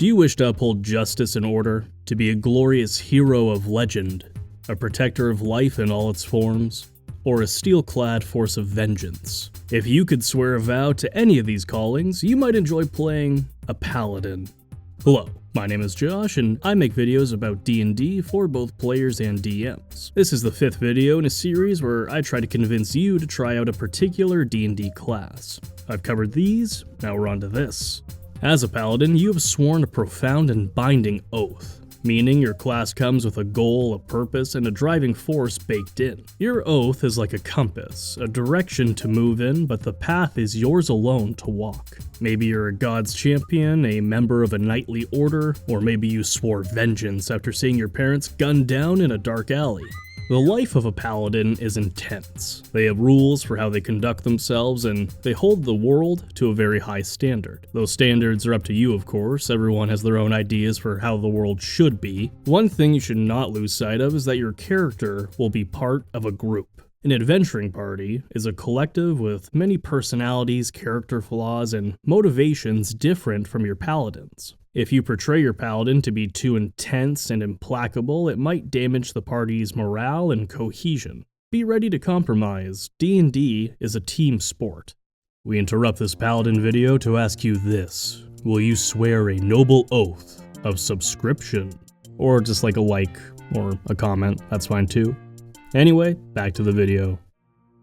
Do you wish to uphold justice and order, to be a glorious hero of legend, a protector of life in all its forms, or a steel-clad force of vengeance? If you could swear a vow to any of these callings, you might enjoy playing a paladin. Hello, my name is Josh, and I make videos about D&D for both players and DMs. This is the 5th video in a series where I try to convince you to try out a particular D&D class. I've covered these, now we're on to this. As a paladin, you have sworn a profound and binding oath, meaning your class comes with a goal, a purpose, and a driving force baked in. Your oath is like a compass, a direction to move in, but the path is yours alone to walk. Maybe you're a god's champion, a member of a knightly order, or maybe you swore vengeance after seeing your parents gunned down in a dark alley. The life of a paladin is intense. They have rules for how they conduct themselves, and they hold the world to a very high standard. Those standards are up to you, of course. Everyone has their own ideas for how the world should be. One thing you should not lose sight of is that your character will be part of a group. An adventuring party is a collective with many personalities, character flaws, and motivations different from your paladins. If you portray your paladin to be too intense and implacable, it might damage the party's morale and cohesion. Be ready to compromise. D&D is a team sport. We interrupt this paladin video to ask you this. Will you swear a noble oath of subscription? Or just like a like or a comment, that's fine too. Anyway, back to the video.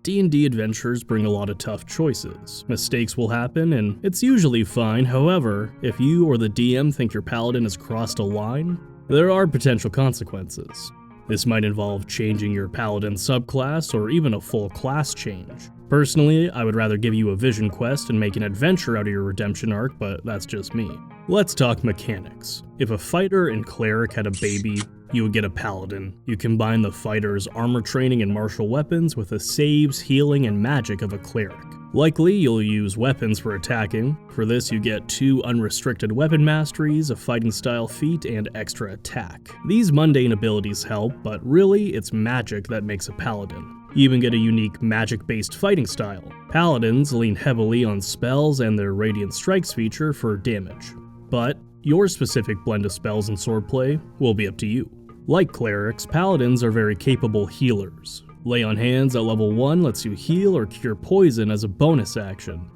D&D adventures bring a lot of tough choices. Mistakes will happen, and it's usually fine. However, if you or the DM think your paladin has crossed a line, there are potential consequences. This might involve changing your paladin subclass or even a full class change. Personally, I would rather give you a vision quest and make an adventure out of your redemption arc, but that's just me. Let's talk mechanics. If a fighter and cleric had a baby, you would get a paladin. You combine the fighter's armor training and martial weapons with the saves, healing, and magic of a cleric. Likely, you'll use weapons for attacking. For this, you get 2 unrestricted weapon masteries, a fighting style feat, and extra attack. These mundane abilities help, but really, it's magic that makes a paladin. You even get a unique magic-based fighting style. Paladins lean heavily on spells and their Radiant Strikes feature for damage. But your specific blend of spells and swordplay will be up to you. Like clerics, paladins are very capable healers. Lay on Hands at level 1 lets you heal or cure poison as a bonus action.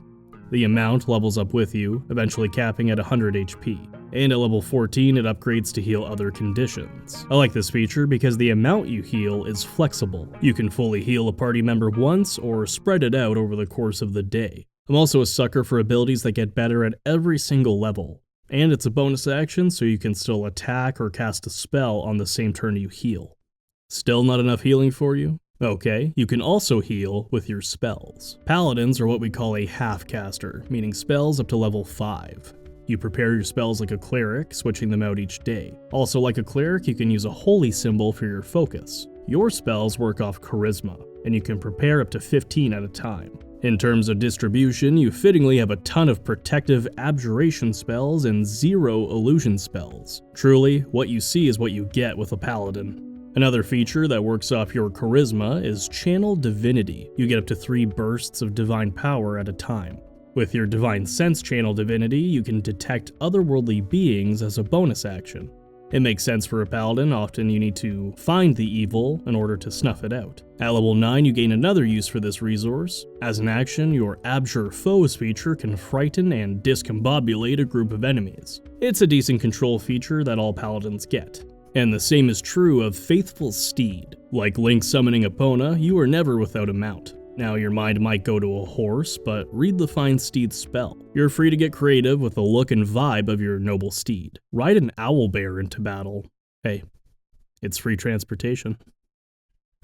The amount levels up with you, eventually capping at 100 HP. And at level 14 it upgrades to heal other conditions. I like this feature because the amount you heal is flexible. You can fully heal a party member once or spread it out over the course of the day. I'm also a sucker for abilities that get better at every single level. And it's a bonus action, so you can still attack or cast a spell on the same turn you heal. Still not enough healing for you? Okay, you can also heal with your spells. Paladins are what we call a half-caster, meaning spells up to level 5. You prepare your spells like a cleric, switching them out each day. Also, like a cleric, you can use a holy symbol for your focus. Your spells work off charisma, and you can prepare up to 15 at a time. In terms of distribution, you fittingly have a ton of protective abjuration spells and 0 illusion spells. Truly, what you see is what you get with a paladin. Another feature that works off your charisma is Channel Divinity. You get up to 3 bursts of divine power at a time. With your Divine Sense Channel Divinity, you can detect otherworldly beings as a bonus action. It makes sense for a paladin. Often you need to find the evil in order to snuff it out. At level 9, you gain another use for this resource. As an action, your Abjure Foes feature can frighten and discombobulate a group of enemies. It's a decent control feature that all paladins get. And the same is true of Faithful Steed. Like Link summoning Epona, you are never without a mount. Now your mind might go to a horse, but read the fine steed spell. You're free to get creative with the look and vibe of your noble steed. Ride an owlbear into battle. Hey, it's free transportation.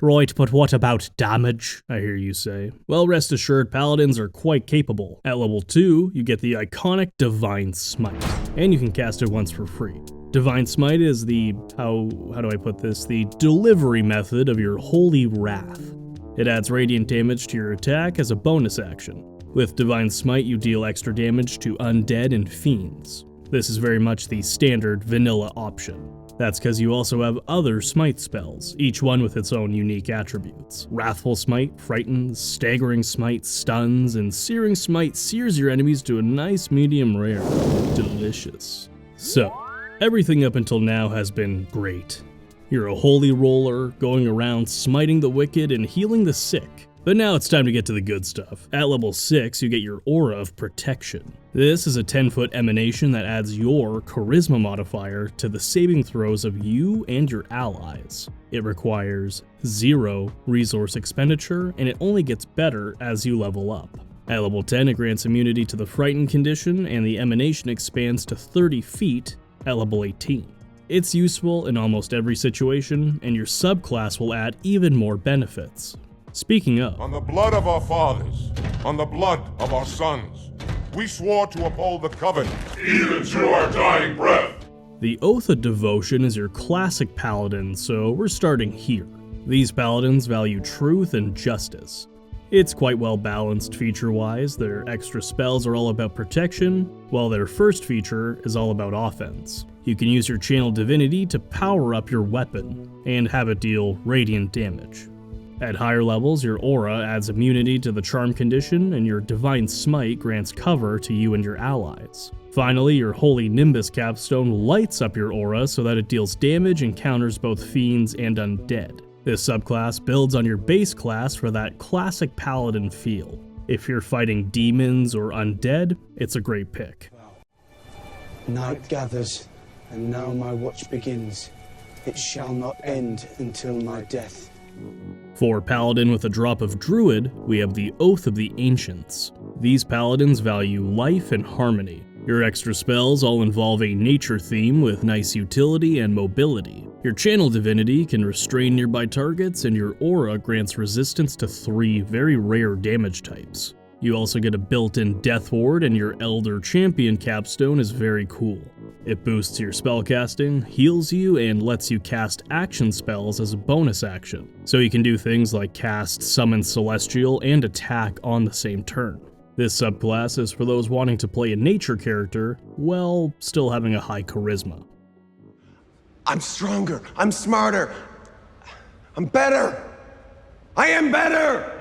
Right, but what about damage? I hear you say. Well, rest assured, paladins are quite capable. At level 2, you get the iconic Divine Smite, and you can cast it once for free. Divine Smite is the, how do I put this, the delivery method of your Holy Wrath. It adds radiant damage to your attack as a bonus action. With Divine Smite, you deal extra damage to undead and fiends. This is very much the standard vanilla option. That's because you also have other smite spells, each one with its own unique attributes. Wrathful Smite frightens, Staggering Smite stuns, and Searing Smite sears your enemies to a nice medium rare. Delicious. So, everything up until now has been great. You're a holy roller, going around smiting the wicked and healing the sick. But now it's time to get to the good stuff. At level 6, you get your Aura of Protection. This is a 10-foot emanation that adds your Charisma modifier to the saving throws of you and your allies. It requires 0 resource expenditure, and it only gets better as you level up. At level 10, it grants immunity to the Frightened condition, and the emanation expands to 30 feet at level 18. It's useful in almost every situation, and your subclass will add even more benefits. Speaking of, on the blood of our fathers, on the blood of our sons, we swore to uphold the covenant, even to our dying breath. The Oath of Devotion is your classic paladin, so we're starting here. These paladins value truth and justice. It's quite well balanced feature-wise. Their extra spells are all about protection, while their first feature is all about offense. You can use your Channel Divinity to power up your weapon, and have it deal radiant damage. At higher levels, your Aura adds immunity to the Charm condition, and your Divine Smite grants cover to you and your allies. Finally, your Holy Nimbus capstone lights up your Aura so that it deals damage and counters both fiends and undead. This subclass builds on your base class for that classic paladin feel. If you're fighting demons or undead, it's a great pick. Night gathers, and now my watch begins. It shall not end until my death. For Paladin with a drop of Druid, we have the Oath of the Ancients. These Paladins value life and harmony. Your extra spells all involve a nature theme with nice utility and mobility. Your Channel Divinity can restrain nearby targets, and your Aura grants resistance to 3 very rare damage types. You also get a built-in Death Ward, and your Elder Champion capstone is very cool. It boosts your spellcasting, heals you, and lets you cast action spells as a bonus action. So you can do things like cast Summon Celestial and attack on the same turn. This subclass is for those wanting to play a nature character, while still having a high charisma. I'm stronger, I'm smarter, I'm better, I am better!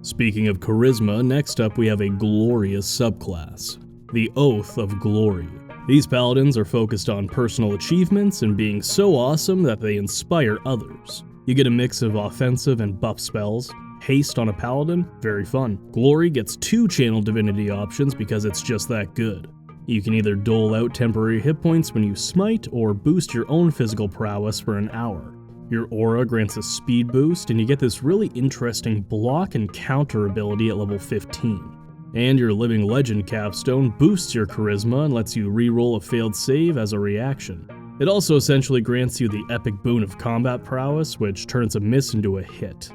Speaking of charisma, next up we have a glorious subclass, the Oath of Glory. These paladins are focused on personal achievements and being so awesome that they inspire others. You get a mix of offensive and buff spells. Haste on a paladin, very fun. Glory gets 2 Channel Divinity options because it's just that good. You can either dole out temporary hit points when you smite, or boost your own physical prowess for an hour. Your Aura grants a speed boost, and you get this really interesting block and counter ability at level 15. And your Living Legend capstone boosts your charisma and lets you reroll a failed save as a reaction. It also essentially grants you the epic boon of combat prowess, which turns a miss into a hit.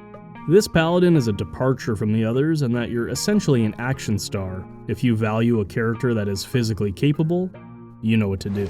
This paladin is a departure from the others in that you're essentially an action star. If you value a character that is physically capable, you know what to do.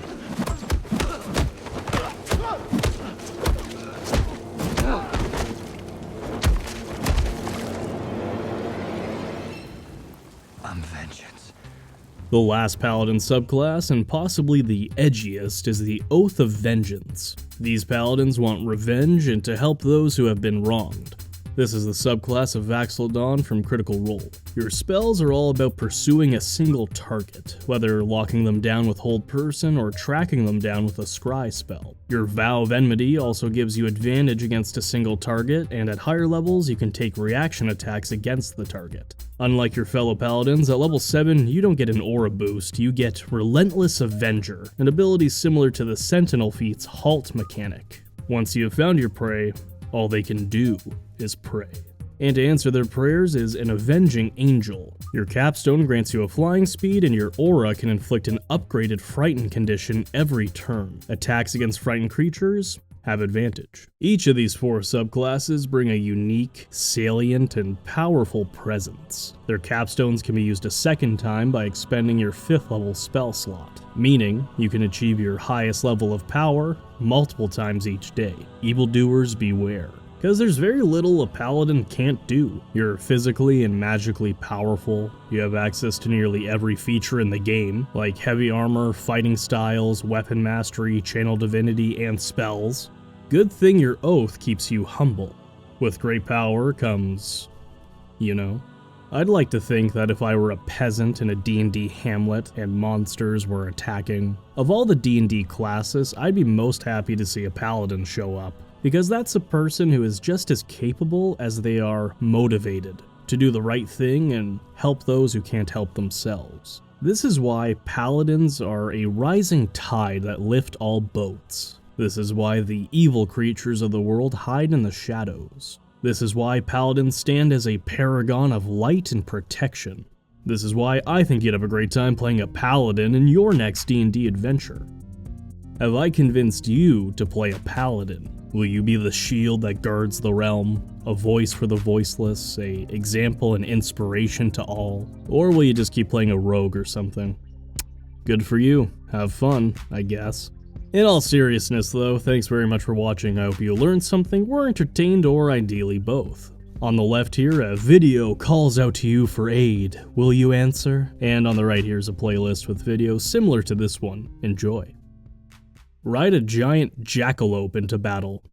The last paladin subclass, and possibly the edgiest, is the Oath of Vengeance. These paladins want revenge and to help those who have been wronged. This is the subclass of Vax'ildan from Critical Role. Your spells are all about pursuing a single target, whether locking them down with Hold Person or tracking them down with a Scry spell. Your Vow of Enmity also gives you advantage against a single target, and at higher levels you can take reaction attacks against the target. Unlike your fellow paladins, at level 7 you don't get an aura boost, you get Relentless Avenger, an ability similar to the Sentinel feat's Halt mechanic. Once you have found your prey, all they can do is pray. And to answer their prayers is an Avenging Angel. Your capstone grants you a flying speed, and your aura can inflict an upgraded Frightened condition every turn. Attacks against frightened creatures have advantage. Each of these 4 subclasses bring a unique, salient, and powerful presence. Their capstones can be used a second time by expending your 5th level spell slot, meaning you can achieve your highest level of power multiple times each day. Evildoers beware, because there's very little a paladin can't do. You're physically and magically powerful, you have access to nearly every feature in the game, like heavy armor, fighting styles, weapon mastery, channel divinity, and spells. Good thing your oath keeps you humble. With great power comes, I'd like to think that if I were a peasant in a D&D hamlet and monsters were attacking, of all the D&D classes, I'd be most happy to see a paladin show up, because that's a person who is just as capable as they are motivated to do the right thing and help those who can't help themselves. This is why paladins are a rising tide that lift all boats. This is why the evil creatures of the world hide in the shadows. This is why paladins stand as a paragon of light and protection. This is why I think you'd have a great time playing a paladin in your next D&D adventure. Have I convinced you to play a paladin? Will you be the shield that guards the realm, a voice for the voiceless, an example and inspiration to all? Or will you just keep playing a rogue or something? Good for you. Have fun, I guess. In all seriousness though, thanks very much for watching. I hope you learned something, were entertained, or ideally both. On the left here, a video calls out to you for aid. Will you answer? And on the right here is a playlist with videos similar to this one. Enjoy. Ride a giant jackalope into battle.